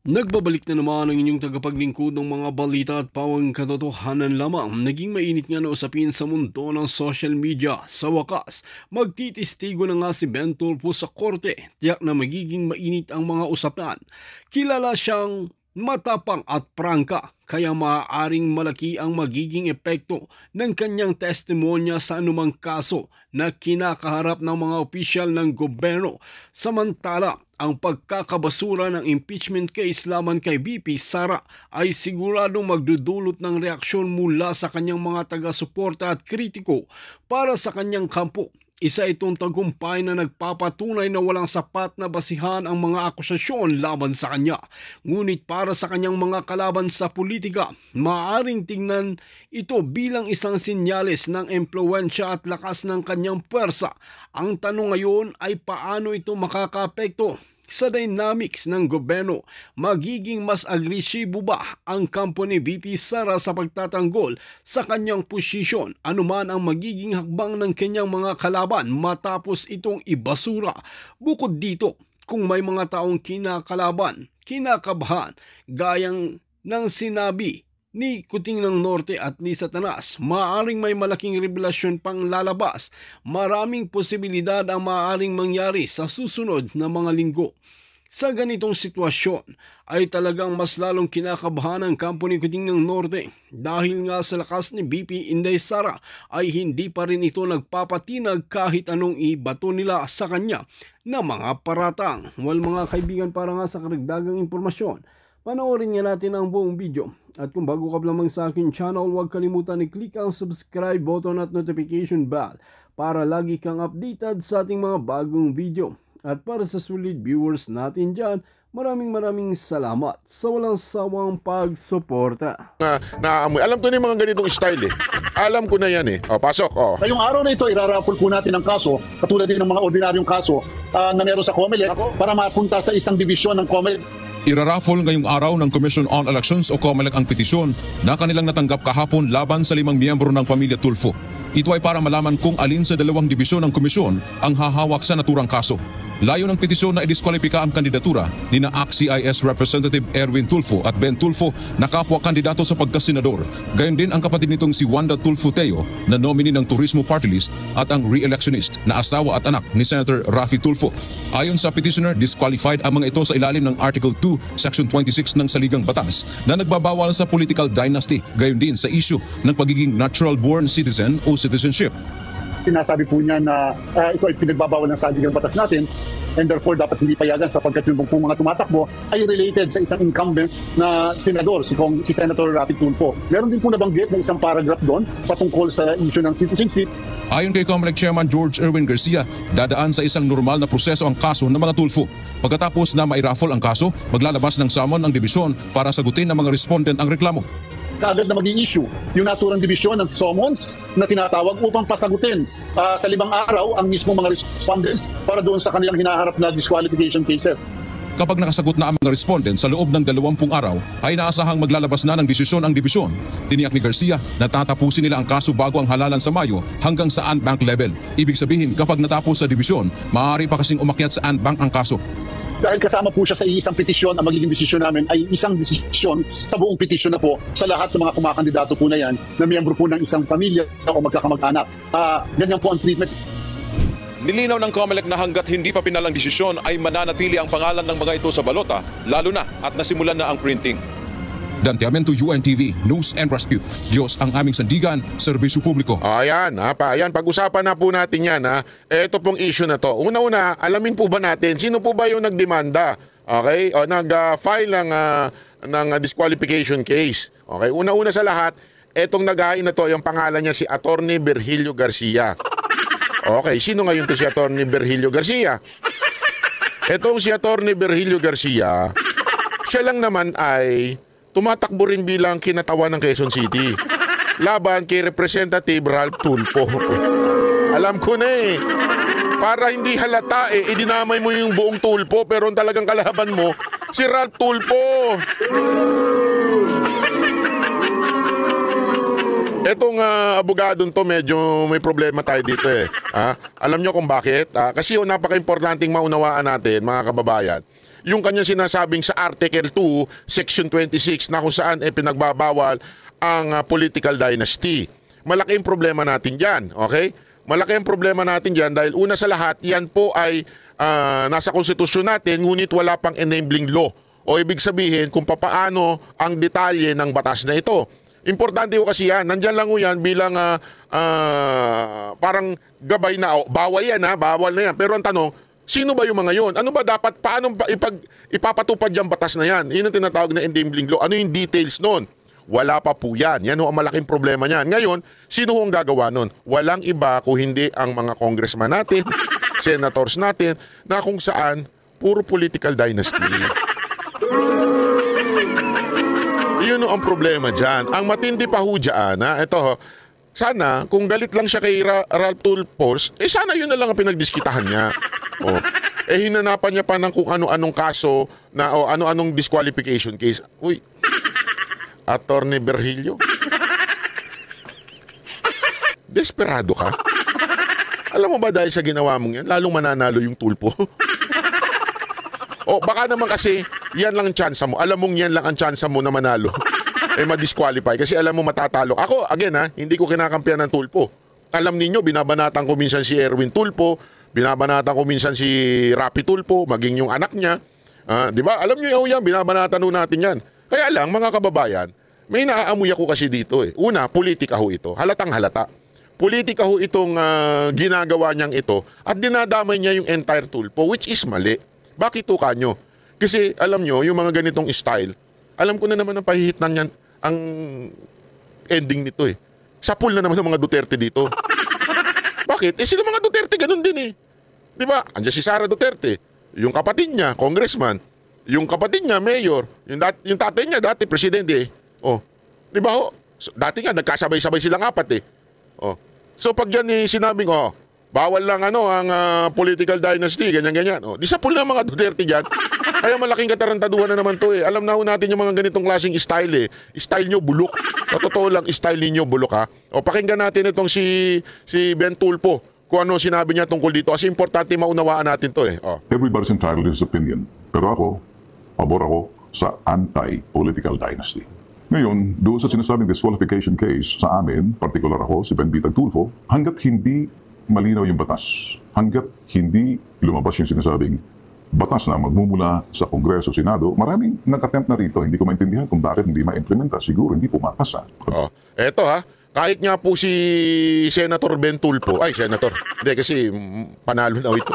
Nagbabalik na naman ang inyong tagapaglingkod ng mga balita at pawang katotohanan lamang. Naging mainit nga na usapin sa mundo ng social media. Sa wakas, magtitistigo na nga si Ben Tulfo sa korte. Tiyak na magiging mainit ang mga usapan. Kilala siyang matapang at prangka, kaya maaaring malaki ang magiging epekto ng kanyang testimonya sa anumang kaso na kinakaharap ng mga opisyal ng gobyerno. Samantala, ang pagkakabasura ng impeachment case laban kay VP Sara ay siguradong magdudulot ng reaksyon mula sa kanyang mga taga-suporta at kritiko para sa kanyang kampo. Isa itong tagumpay na nagpapatunay na walang sapat na basihan ang mga akusasyon laban sa kanya. Ngunit para sa kanyang mga kalaban sa politika, maaaring tingnan ito bilang isang sinyales ng impluwensya at lakas ng kanyang puwersa. Ang tanong ngayon ay paano ito makakaapekto sa dynamics ng gobyerno. Magiging mas agresibo ba ang kampo ni VP Sara sa pagtatanggol sa kanyang posisyon? Anuman ang magiging hakbang ng kanyang mga kalaban matapos itong ibasura. Bukod dito, kung may mga taong kinakabahan, gayang ng sinabi ni Kuting ng Norte at ni Satanas, maaaring may malaking revelasyon pang lalabas. Maraming posibilidad ang maaaring mangyari sa susunod na mga linggo. Sa ganitong sitwasyon ay talagang mas lalong kinakabahan ang kampo ni Kuting ng Norte dahil nga sa lakas ni VP Inday Sara ay hindi pa rin ito nagpapatinag kahit anong ibato nila sa kanya na mga paratang. Well mga kaibigan, para nga sa karagdagang impormasyon, panoorin nga natin ang buong video. At kung bago ka lamang sa akin channel, huwag kalimutan i-click ang subscribe button at notification bell para lagi kang updated sa ating mga bagong video. At para sa solid viewers natin dyan, maraming salamat sa walang sawang pagsuporta. Naamoy. Alam ko na yung mga ganitong style eh. Alam ko na yan eh. O, pasok. O. Ngayong araw na ito, iraraffle po natin ang kaso, katulad din ng mga ordinaryong kaso na meron sa COMELEC para mapunta sa isang divisyon ng COMELEC. Iraraffle ngayong araw ng Commission on Elections o COMELEC ang petisyon na kanilang natanggap kahapon laban sa 5 miyembro ng pamilya Tulfo. Ito ay para malaman kung alin sa dalawang dibisyon ng komisyon ang hahawak sa naturang kaso. Layo ng petisyon na idiskwalipika ang kandidatura ni na ACT-CIS Representative Erwin Tulfo at Ben Tulfo na kapwa kandidato sa pagkasenador. Gayon din ang kapatid nitong si Wanda Tulfo Teo na nominee ng Turismo Party List at ang re-electionist na asawa at anak ni Senator Raffy Tulfo. Ayon sa petitioner, disqualified ang mga ito sa ilalim ng Article 2, Section 26 ng Saligang Batas na nagbabawal sa political dynasty. Gayon din sa issue ng pagiging natural-born citizen o citizenship. Sinasabi po niya na ito ay pinagbabawal ng saligang batas natin and therefore dapat hindi payagan sapagkat yung mga tumatakbo ay related sa isang incumbent na senador, si Senator Raffy Tulfo. Meron din po nabanggit na isang paragraph doon patungkol sa issue ng citizenship. Ayon kay COMELEC Chairman George Erwin Garcia, dadaan sa isang normal na proseso ang kaso ng mga Tulfo. Pagkatapos na mairaffle ang kaso, maglalabas ng summon ang dibisyon para sagutin ng mga respondent ang reklamo. Kaagad na maging issue yung naturang division ng summons na tinatawag upang pasagutin sa 5 araw ang mismo mga respondents para doon sa kanilang hinaharap na disqualification cases. Kapag nakasagot na ang mga respondent sa loob ng 20 araw, ay inaasahang maglalabas na ng desisyon ang dibisyon. Tiniyak ni Garcia na tatapusin nila ang kaso bago ang halalan sa Mayo hanggang sa Anbank level. Ibig sabihin, kapag natapos sa dibisyon, maaari pa kasing umakyat sa Anbank ang kaso. Dahil kasama po siya sa isang petisyon, ang magiging desisyon namin ay isang desisyon sa buong petisyon na po sa lahat ng mga kumakandidato po na yan na miyembro po ng isang pamilya o magkakamag-anak. Ganyan po ang treatment. Nilinaw ng COMELEC na hanggat hindi pa pinalang desisyon ay mananatili ang pangalan ng mga ito sa balota, lalo na at nasimulan na ang printing. Dantiamento UNTV, News and Rescue. Diyos ang aming sandigan, serbisyo publiko. Ayan, ayan. Pag-usapan na po natin yan. Ito pong issue na to. Una-una, alamin po ba natin, sino po ba yung nagdemanda? Okay? O nag-file ng disqualification case. Okay? Una-una sa lahat, etong naghain na to, yung pangalan niya si Attorney Virgilio Garcia. Okay, sino ngayon to si Attorney Virgilio Garcia? Etong si Attorney Virgilio Garcia, siya lang naman ay tumatakbo rin bilang kinatawan ng Quezon City laban kay Representative Ralph Tulfo. Alam ko na eh. Para hindi halata eh, idinamay mo yung buong Tulfo pero talagang kalaban mo si Ralph Tulfo. Etong abogadong to medyo may problema tayo dito eh. Alam nyo kung bakit? Kasi yung napaka-importanting maunawaan natin mga kababayan. yung kanyang sinasabing sa Article 2, Section 26 na kung saan pinagbabawal ang political dynasty. Malaki ang problema natin dyan, okay? Malaki ang problema natin dyan dahil una sa lahat, yan po ay nasa konstitusyon natin ngunit wala pang enabling law. O ibig sabihin kung papaano ang detalye ng batas na ito. Importante ko kasi yan, nandyan lang yan bilang parang gabay na, bawal yan bawal na yan. Pero ang tanong, sino ba yung mga yon? Ano ba dapat, paano ipapatupad yung batas na yan? Yun ang tinatawag na enabling law. Ano yung details nun? Wala pa po yan. Yan ang malaking problema niyan. Ngayon, sino ang gagawa nun? Walang iba kung hindi ang mga congressman natin, senators natin, na kung saan puro political dynasty. Yun ang problema dyan. Ang matindi pa ho dyan, ito sana kung galit lang siya kay Ralph Tulfo, sana yun na lang ang pinagdiskitahan niya. Hinanapan niya pa ng kung ano-anong kaso na ano-anong disqualification case. Uy, Attorney Virgilio? Desperado ka? Alam mo ba dahil sa ginawa mong yan, lalong mananalo yung Tulfo? Baka naman kasi yan lang ang tsansa mo. Alam mong yan lang ang tsansa mo na manalo. Ma-disqualify kasi alam mo matatalo. Ako, again hindi ko kinakampihan ng Tulfo. Alam ninyo, binabanatan ko minsan si Erwin Tulfo, binabanatan ko minsan si Rapi Tulfo, maging yung anak niya. Di ba? Alam niyo yan, binabanatan natin yan. Kaya lang, mga kababayan, may naaamoy ako kasi dito Una, politika ho ito. Halatang halata. Politika ho itong ginagawa niyang ito at dinadamay niya yung entire Tulfo, which is mali. Bakit to kanyo? Kasi alam nyo, yung mga ganitong style, alam ko na naman ang pahihitnan yan, ang ending nito Sa pool na naman ng mga Duterte dito. Bakit? Sila mga Duterte ganun din Di ba? Andiyan si Sara Duterte, yung kapatid niya, congressman, yung kapatid niya, mayor, yung tatay niya, dati presidente Di ba ho? So, dati nga, nagkasabay-sabay silang apat So pag yan sinabing, bawal lang ang political dynasty, ganyan-ganyan. Di sa pool na mga Duterte dyan. Kaya malaking katarantaduhan na naman to Alam na ho natin yung mga ganitong klaseng style Style nyo bulok. Totoo lang, style ninyo bulok pakinggan natin itong si Ben Tulfo kung ano sinabi niya tungkol dito. Kasi importante maunawaan natin to Everybody's entitled to his opinion. Pero ako, pabor ako sa anti-political dynasty. Ngayon, doon sa sinasabing disqualification case sa amin, particular ako, si Ben Bitag Tulfo, hanggat hindi malinaw yung batas, hanggat hindi lumabas yung sinasabing batas na magmumula sa Kongreso, Senado, maraming nag-attempt na rito. Hindi ko maintindihan kung bakit hindi ma-implementa. Siguro hindi pumapasa. Eto kahit nga po si Senator Ben Tulfo, Senator, hindi kasi panalo na ito.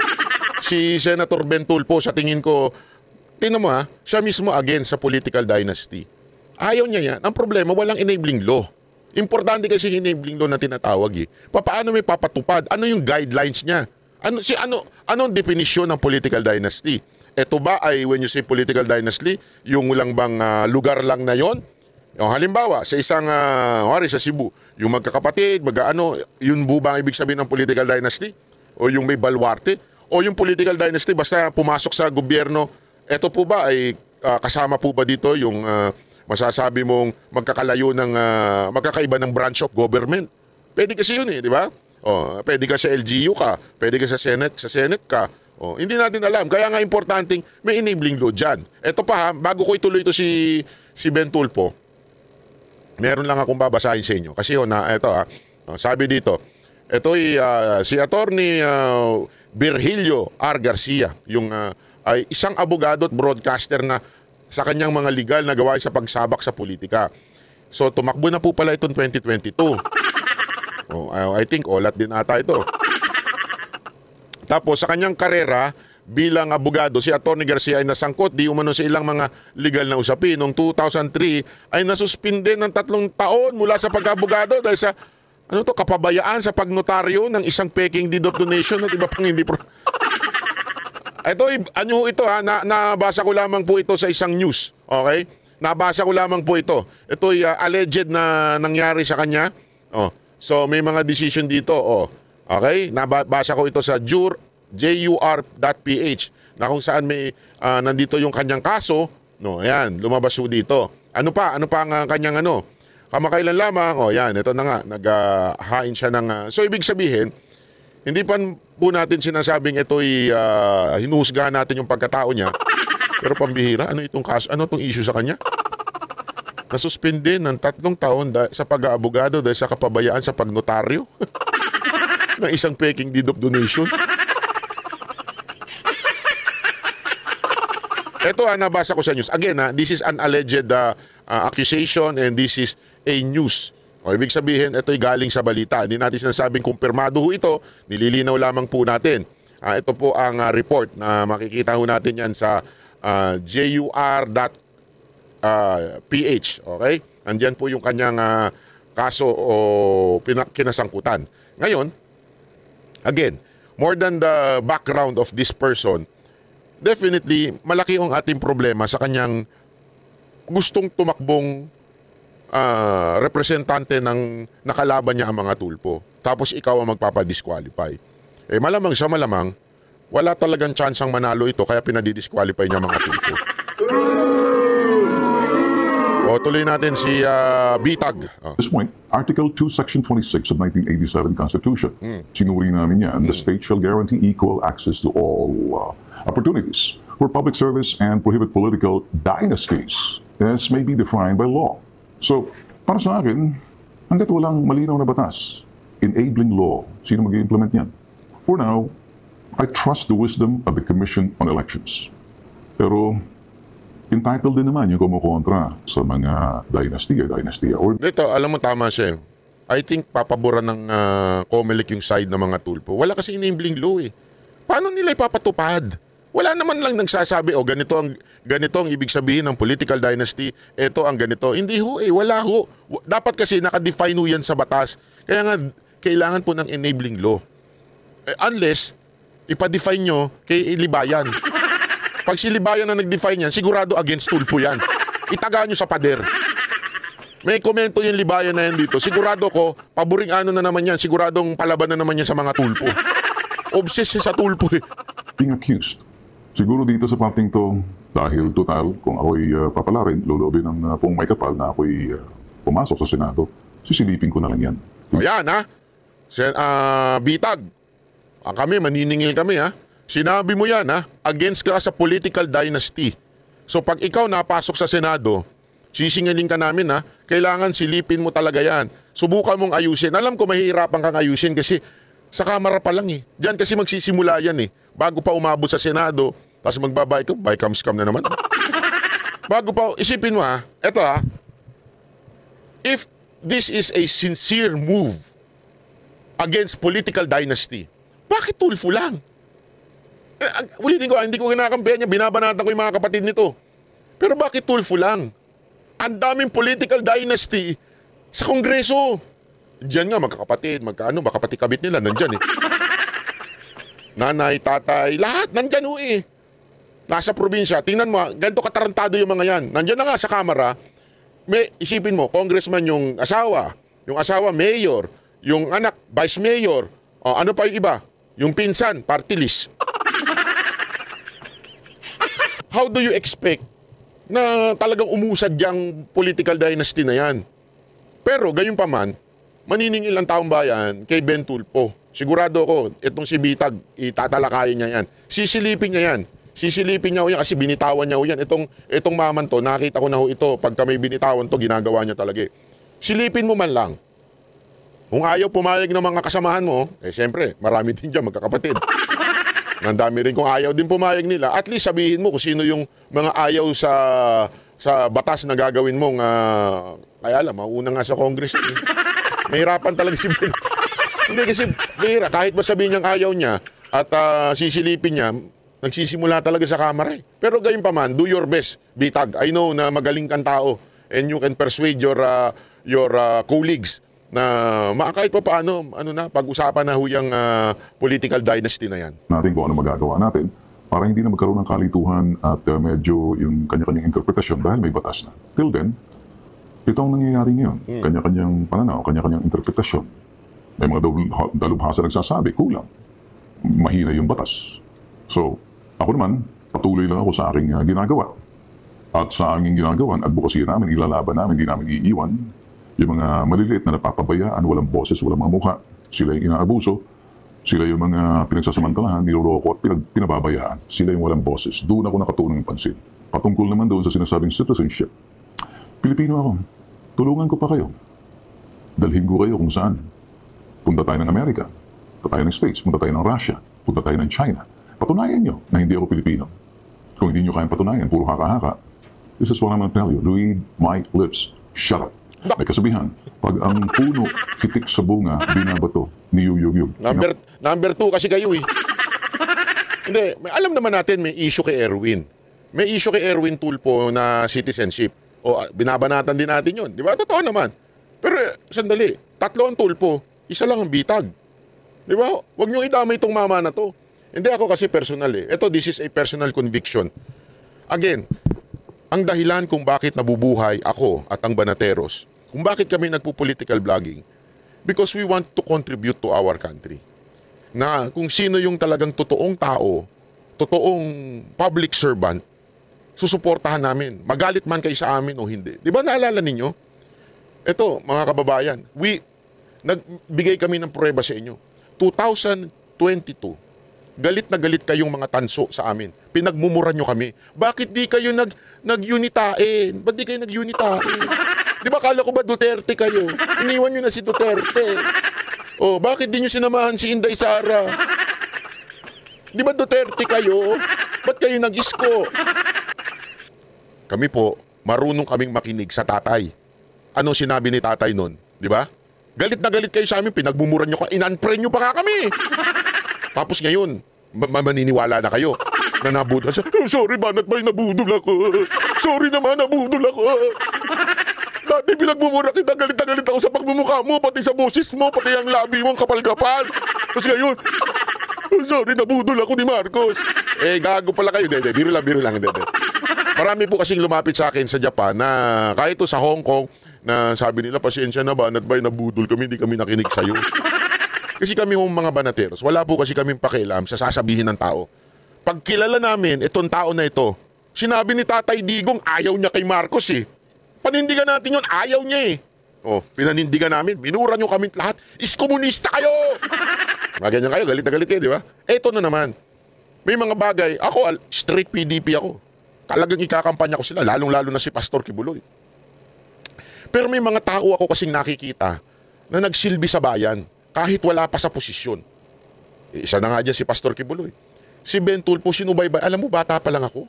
Si Senator Ben Tulfo, sa tingin ko, tingnan mo siya mismo against sa political dynasty. Ayaw niya yan. Ang problema, walang enabling law. Importante kasi enabling law na tinatawag Paano may papatupad? Ano yung guidelines niya? Anong definisyon ng political dynasty? Ito ba ay when you say political dynasty, yung lang bang lugar lang na yon? Halimbawa, sa isang sa Cebu, yung magkakapatid, yun ba ang ibig sabihin ng political dynasty? O yung may balwarte? O yung political dynasty basta pumasok sa gobyerno, ito po ba ay kasama po ba dito yung masasabi mong magkakalayo ng magkakaiba ng branch of government? Pwede kasi yun di ba? Pwede ka sa LGU ka, pwede ka sa Senate ka. Hindi natin alam. Kaya nga importanteng may enabling law dyan. Ito pa bago ko ituloy ito si Ben Tulfo, meron lang akong babasahin sa inyo. Kasi sabi dito, ito'y si Attorney Virgilio R. Garcia, yung ay isang abogado at broadcaster na sa kanyang mga legal na gawain sa pagsabak sa politika. So tumakbo na po pala itong 2022. I think olat din ata ito. Tapos sa kanyang karera bilang abogado, si Atty. Garcia ay nasangkot di umano sa ilang mga legal na usapin. Noong 2003 ay nasuspinde ng 3 taon mula sa pag-abogado dahil sa kapabayaan sa pagnotaryo ng isang peking deed of donation at iba pang hindi ito nabasa ko lamang po ito sa isang news. Okay? Nabasa ko lamang po ito. Ito'y alleged na nangyari sa kanya. So may mga decision dito. Okay? Nabasa ko ito sa jur.ph na kung saan may nandito yung kanyang kaso. Ayan, lumabas po dito. Ano pa ang kanyang kamakailan lamang. Yan, ito na nga. Naghahain siya ng... so ibig sabihin, hindi pa po natin sinasabing ito'y hinuhusgahan natin yung pagkatao niya. Pero pambihira, ano itong kaso? Ano itong issue sa kanya? Nasuspende ng 3 taon sa pag-aabogado dahil sa kapabayaan sa pagnotaryo ng isang peking deed of donation. Ito nabasa ko sa news. Again, this is an alleged accusation and this is a news. O, ibig sabihin, ito'y galing sa balita. Hindi natin sinasabing kumpirmado ho ito. Nililinaw lamang po natin. Ito po ang report na makikita ho natin yan sa jur.ph. Okay? Andyan po yung kanyang kaso o kinasangkutan. Ngayon, again, more than the background of this person, definitely, malaki ang ating problema sa kanyang gustong tumakbong representante ng nakalaban niya ang mga tulpo. Tapos ikaw ang magpapadisqualify. Eh malamang sa malamang, wala talagang tsansang manalo ito kaya pinadidisqualify niya mga tulpo. O tuloy natin si Bitag. At this point, Article 2, Section 26 of 1987 Constitution. Sinuri namin yan, the state shall guarantee equal access to all opportunities for public service and prohibit political dynasties as may be defined by law. So, para sa akin, hanggat walang malinaw na batas, enabling law, sino mag-i-implement yan? For now, I trust the wisdom of the Commission on Elections. Pero, entitled din naman yung kumukontra sa mga dynasty or Dito, alam mo tama siya. I think papaboran ng COMELEC yung side ng mga tulpo. Wala kasi enabling law eh. Paano nila ipapatupad? Wala naman lang nagsasabi, ganito ang ibig sabihin ng political dynasty, ito ang ganito. Hindi ho eh, wala ho. Dapat kasi nakadefine ho yan sa batas. Kaya nga, kailangan po ng enabling law. Unless, ipa-define nyo kay Libayan. Pag si Libayan na nag-define yan, sigurado against tulpo yan. Itaga nyo sa pader. May komento yung Libayan na yan dito. Sigurado ko, paboring ano na naman yan, siguradong palaban na naman yan sa mga tulpo. Obsessed sa tulpo eh. being accused. Siguro dito sa parting to, dahil total, kung ako'y papalarin, lulobin ng pong may kapal na ako'y pumasok sa Senado, sisilipin ko na lang yan. O yan Bitag. Kami, maniningil kami Sinabi mo yan against ka sa political dynasty. So pag ikaw napasok sa Senado, sisingaling ka namin kailangan silipin mo talaga yan. Subukan mong ayusin. Alam ko mahihirapan kang ayusin kasi sa Kamara pa lang Diyan kasi magsisimula yan Bago pa umabot sa Senado, tapos magbabay ka, by scam na naman. Bago pa, isipin mo eto if this is a sincere move against political dynasty, bakit tulfo lang? Ulitin ko, hindi ko kinakampihan niya, binabanatan ko yung mga kapatid nito. Pero bakit tulfo lang? Ang daming political dynasty sa Kongreso. Diyan nga, magkakapatid, baka pati kabit nila, nandyan Nanay, tatay, lahat, nandyan Nasa probinsya, tingnan mo, ganito katarantado yung mga yan. Nandyan na nga sa Kamara, isipin mo, congressman yung asawa, mayor, yung anak, vice mayor, ano pa yung iba? Yung pinsan, party list. How do you expect na talagang umusad yung political dynasty na yan? Pero, gayon pa man, maniningil ang taong bayan kay Ben Tulfo. Sigurado ko, itong si Bitag, itatalakayin niya yan. Sisilipin niya yan. Sisilipin niya ho yan kasi binitawan niya ho yan. Itong maman to, nakita ko na ho ito. Pagka may binitawan to, ginagawa niya talaga Silipin mo man lang. Kung ayaw pumayag ng mga kasamahan mo, siyempre, marami din dyan magkakapatid. Nandami rin kung ayaw din pumayag nila. At least sabihin mo kung sino yung mga ayaw sa batas na gagawin mong kaya alam, mauna nga sa Congress. Mahirapan talaga si Ben. Hindi kasi, kahit ba sabihin niyang ayaw niya at sisilipin niya, nagsisimula talaga sa Kamara Pero gayon pa man, do your best, Bitag. I know na magaling kang tao and you can persuade your colleagues na kahit pa paano, pag-usapan na huyang political dynasty na yan. Natin kung ano magagawa natin para hindi na magkaroon ng kalituhan at medyo yung kanya-kanyang interpretasyon dahil may batas na. Till then, ito ang nangyayari ngayon. Kanya-kanyang pananaw, kanya-kanyang interpretasyon. May mga dalubhasa nagsasabi, kulang. Mahina yung batas. So, ako naman, patuloy lang ako sa aking ginagawa. At sa aking ginagawa, advocacy namin, ilalaban namin, hindi namin iiwan. Yung mga maliliit na napapabayaan, walang boses, walang mga mukha, sila yung inaabuso. Sila yung mga pinagsasamantalahan, niloloko at pinababayaan. Sila yung walang boses. Doon ako nakatuon ng pansin. Patungkol naman doon sa sinasabing citizenship. Pilipino ako. Tulungan ko pa kayo. Dalhin ko kayo kung saan. Punta tayo ng Amerika. Punta tayo ng States. Punta tayo ng Russia. Punta tayo ng China. Patunayan nyo na hindi ako Pilipino. Kung hindi nyo kayang patunayan, puro haka-haka. This is what I'm going to tell you. Read my lips. Shut up. May kasabihan, pag ang puno kitik sa bunga, binabato, niyuyugyug. Number 2 kasi kayo eh. Hindi, alam naman natin may issue kay Erwin. May issue kay Erwin Tulfo na citizenship. O binabanatan din natin yun. Di ba? Totoo naman. Pero sandali, 3 ang Tulfo, 1 lang ang bitag. Di ba? Huwag niyong idamay itong mama na to. Hindi ako kasi personal eh. Ito, this is a personal conviction. Again, ang dahilan kung bakit nabubuhay ako at ang Banateros, kung bakit kami nagpo-political vlogging, because we want to contribute to our country. Na kung sino yung talagang totoong tao, totoong public servant, susuportahan namin. Magalit man kayo sa amin o hindi. Di ba naalala ninyo? Ito, mga kababayan, nagbigay kami ng prueba sa inyo. 2022, galit na galit kayong mga tanso sa amin. Pinagmumura nyo kami. Bakit di kayo nag-unitain? Ba't di kayo nag-unitain? Di ba kala ko ba Duterte kayo? Iniwan nyo na si Duterte. Oh, bakit di nyo sinamahan si Inday Sara? Di ba Duterte kayo? Ba't kayo nag-isko? Kami po, marunong kaming makinig sa tatay. Ano sinabi ni tatay nun? Di ba? Galit na galit kayo sa amin, pinagmumuran nyo ka, in-unfriend nyo pa nga kami. Tapos ngayon, maniniwala na kayo na nabudol. Oh, sorry, Banat Bay, nabudol ako. Sorry naman, nabudol ako. Dati pinagmumura kita, galit na galit ako sa pagmumukha mo, pati sa boses mo, pati ang labi mo, ang kapal-kapal. Tapos ngayon, oh, sorry, nabudol ako ni Marcos. Gago pala kayo. Biro lang. Marami po kasing lumapit sa akin sa Japan na kahit to sa Hong Kong, na sabi nila, pasensya na, Banat Bay, nabudol kami, hindi kami nakinig sa'yo. Kasi kami yung mga Banateros, wala po kasi kaming pakialam sa sasabihin ng tao. Pag kilala namin itong tao na ito, sinabi ni Tatay Digong, ayaw niya kay Marcos eh. Panindigan natin yun, ayaw niya eh. Oh, pinanindigan namin, minura nyo kami lahat, iskomunista kayo! Ganyan kayo, galit na galit kayo, di ba? Eto na naman, may mga bagay, ako, straight PDP ako. Talagang ikakampanya ko sila, lalong-lalo na si Pastor Kibuloy. Pero may mga tao ako kasing nakikita na nagsilbi sa bayan, kahit wala pa sa posisyon. Isa na nga dyan si Pastor Kibuloy. Si Ben Tulfo, sinubaybay. Alam mo, bata pa lang ako.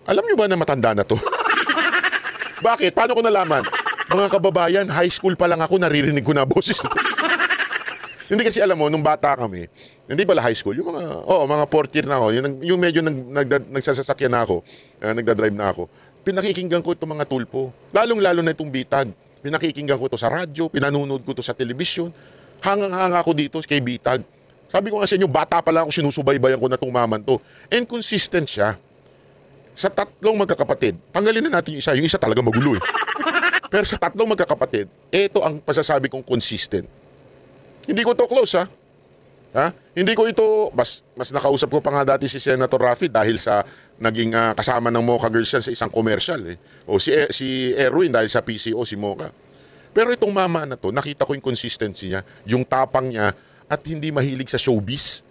Alam nyo ba na matanda na to? Bakit? Paano ko nalaman? Mga kababayan, high school pa lang ako, naririnig ko na boses. Hindi kasi alam mo, nung bata kami, hindi pala high school, yung mga fourth year na ako, yung medyo nagsasasakyan na ako, nagdadrive na ako, pinakikinggan ko itong mga Tulfo. Lalong-lalo na itong bitag. Pinakikinggan ko ito sa radyo, pinanunod ko ito sa telebisyon. Hangang-hanga ako dito kay bitag. Sabi ko nga sa inyo, bata pa lang ako, sinusubaybayan ko na itong maman to. And consistent siya. Sa 3 magkakapatid, tanggalin na natin yung isa talaga magulo eh. Pero sa 3 magkakapatid, ito ang pasasabi kong consistent. Hindi ko to close ha. Hindi ko ito, mas nakausap ko pa nga dati si Senator Raffy dahil sa naging kasama ng Mocha Girls yan sa isang commercial eh. O si Erwin dahil sa PCO, si Mocha. Pero itong mama na to, nakita ko yung consistency niya, yung tapang niya, at hindi mahilig sa showbiz.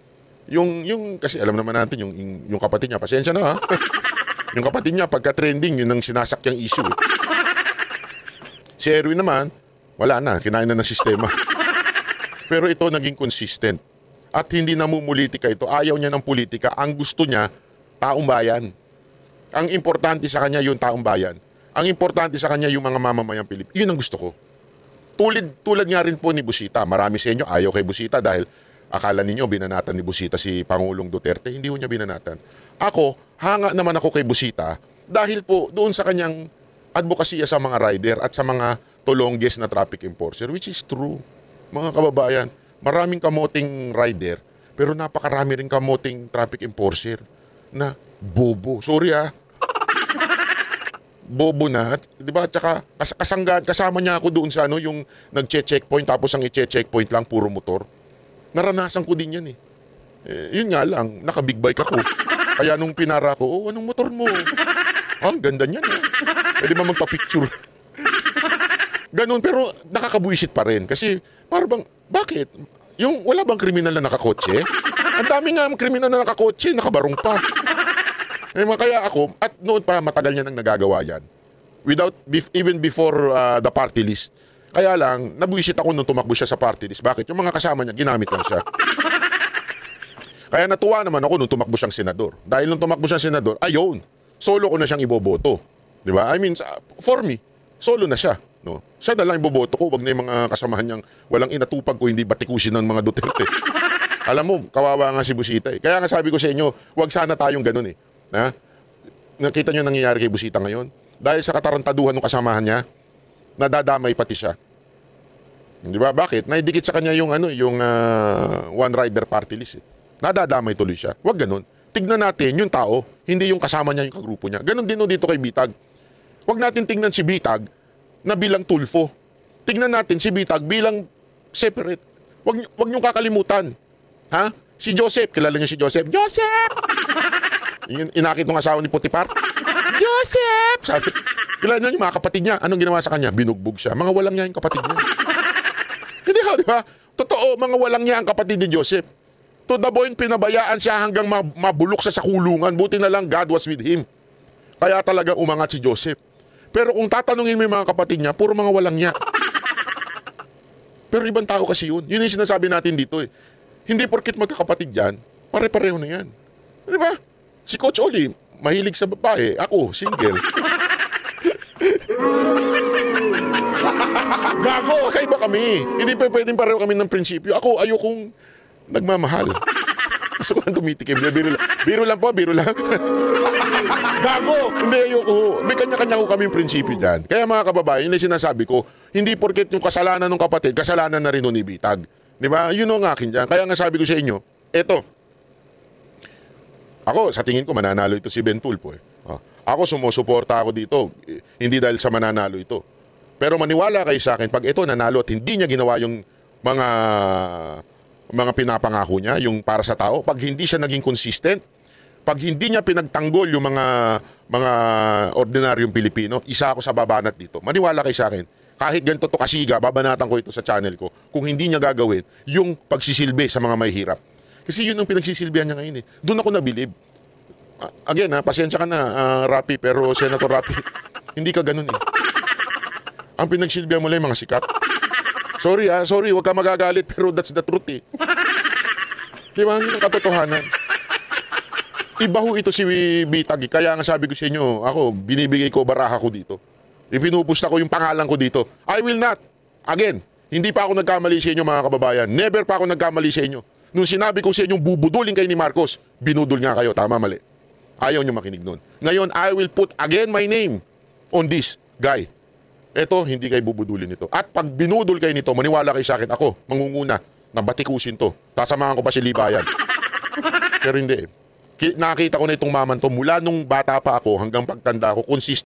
Yung kasi alam naman natin, yung kapatid niya, pasensya na ha. Yung kapatid niya, pagka-trending, yun ang sinasakyang issue. Si Erwin naman, wala na, kinain na ng sistema. Pero ito naging consistent. At hindi namumulitika ito. Ayaw niya ng politika. Ang gusto niya, taong bayan. Ang importante sa kanya yung taong bayan. Ang importante sa kanya yung mga mamamayang Pilipino. Yun ang gusto ko. Tulad nga rin po ni Busita. Marami sa inyo ayaw kay Busita dahil akala ninyo binanatan ni Busita si Pangulong Duterte. Hindi ho niya binanatan. Ako, hanga naman ako kay Busita dahil po doon sa kanyang advokasya sa mga rider at sa mga tulongges na traffic enforcer, which is true. Mga kababayan, maraming kamoting rider pero napakarami rin kamoting traffic enforcer na bobo. Sorry bobo na, 'di ba? At saka kasama niya ako doon sa yung nagche-checkpoint tapos ang i-checkpoint lang puro motor. Naranasan ko din 'yan eh. Yun nga lang, naka-big bike ako. Kaya nung pinara ko, anong motor mo? Ang ganda niyan eh. Pwede ba magpa-picture? Ganun, pero nakakabuisit pa rin kasi parang bakit? Yung wala bang kriminal na nakakotse? Ang dami nga kriminal na nakakotse, nakabarong pa. Kaya ako, at noon pa matagal niya nang nagagawa yan. Even before the party list. Kaya lang, nabuisit ako nung tumakbo siya sa party list. Bakit? Yung mga kasama niya, ginamit lang siya. Kaya natuwa naman ako nung tumakbo siyang senador. Dahil nung tumakbo siyang senador, ayun, solo ko na siyang iboboto. Di ba? I mean, for me, solo na siya. No? Siya na lang iboboto ko, wag na yung mga kasamahan niyang walang inatupag ko, hindi batikusin ng mga Duterte. Alam mo, kawawa nga si Busita eh. Kaya nga sabi ko sa inyo, wag sana tayong ganun eh. Na? Nakita niyo nangyayari kay Busita ngayon? Dahil sa katarantaduhan ng kasamahan niya, nadadamay pati siya. Di ba? Bakit? Naidikit sa kanya yung one rider party list eh. Nadadamay tuloy siya. Wag ganun. Tignan natin yung tao, hindi yung kasama niya, yung kagrupo niya. Ganon din dito kay Bitag. Wag natin tingnan si Bitag na bilang tulfo. Tignan natin si Bitag bilang separate. Wag niyong kakalimutan. Ha? Si Joseph, kilala niyo si Joseph? Joseph! Inakit ng asawa ni Potiphar. Joseph! Sabi, kilala niyo yung mga kapatid niya. Anong ginawa sa kanya? Binugbog siya. Mga walang niya yung kapatid niya. Hindi ba, di ba? Totoo, mga walang niya ang kapatid ni Joseph. To the point, pinabayaan siya hanggang mabulok sa kulungan. Buti na lang God was with him. Kaya talaga umangat si Joseph. Pero kung tatanungin mo yung mga kapatid niya, puro mga walang niya. Pero ibang tao kasi yun. Yun yung sinasabi natin dito eh. Hindi porkit magkakapatid yan, pare-pareho na yan. Di ba? Si Coach Oli, mahilig sa babae. Ako, single. Gago, kakaiba kami. Hindi pa pwedeng pareho kami ng prinsipyo. Ako, ayokong nagmamahal. Gusto ko lang tumitikim. Biro lang po, biro lang. Gago! Hindi, ayoko. May kanya-kanya ko kaming prinsipyo dyan. Kaya mga kababayan, yun yung sinasabi ko, hindi porket yung kasalanan ng kapatid, kasalanan na rin nun ni Bitag. Di ba? Yun ang akin dyan. Kaya nga sabi ko sa inyo, eto. Ako, sa tingin ko, mananalo ito si Ben Tulfo eh. Ako, sumusuporta ako dito. Hindi dahil sa mananalo ito. Pero maniwala kayo sa akin, pag ito nanalo at hindi niya ginawa yung mga pinapangako niya, yung para sa tao, pag hindi siya naging consistent, pag hindi niya pinagtanggol yung mga ordinaryong Pilipino, isa ako sa babanat dito. Maniwala kayo sa akin, kahit ganito to kasiga, babanatan ko ito sa channel ko, kung hindi niya gagawin yung pagsisilbi sa mga mahihirap. Kasi yun ang pinagsisilbihan niya ngayon eh. Doon ako nabilib. Again pasensya ka na, Rapi, pero Senator Rapi, hindi ka ganun eh. Ang pinagsilbihan mo lang yung mga sikat. Sorry, wag ka magagalit, pero that's the truth eh. Diba? Yun ang katotohanan. Iba ho ito si Bitag. Kaya nga sabi ko sa inyo, ako, binibigay ko baraha ko dito. Ipinupusta ko yung pangalan ko dito. I will not. Again, hindi pa ako nagkamali sa inyo mga kababayan. Never pa ako nagkamali sa inyo. Nung sinabi ko sa inyo, bubudulin kayo ni Marcos, binudol nga kayo. Tama, mali. Ayaw nyo makinig nun. Ngayon, I will put again my name on this guy. Eto, hindi kayo bubudulin ito. At pag binudol kayo nito, maniwala kayo sa akin, ako, mangunguna, na batikusin to. Tasamahan ko pa si Libayan. Pero hindi. Nakita ko na itong maman to mula nung bata pa ako hanggang pagtanda ko, consistent.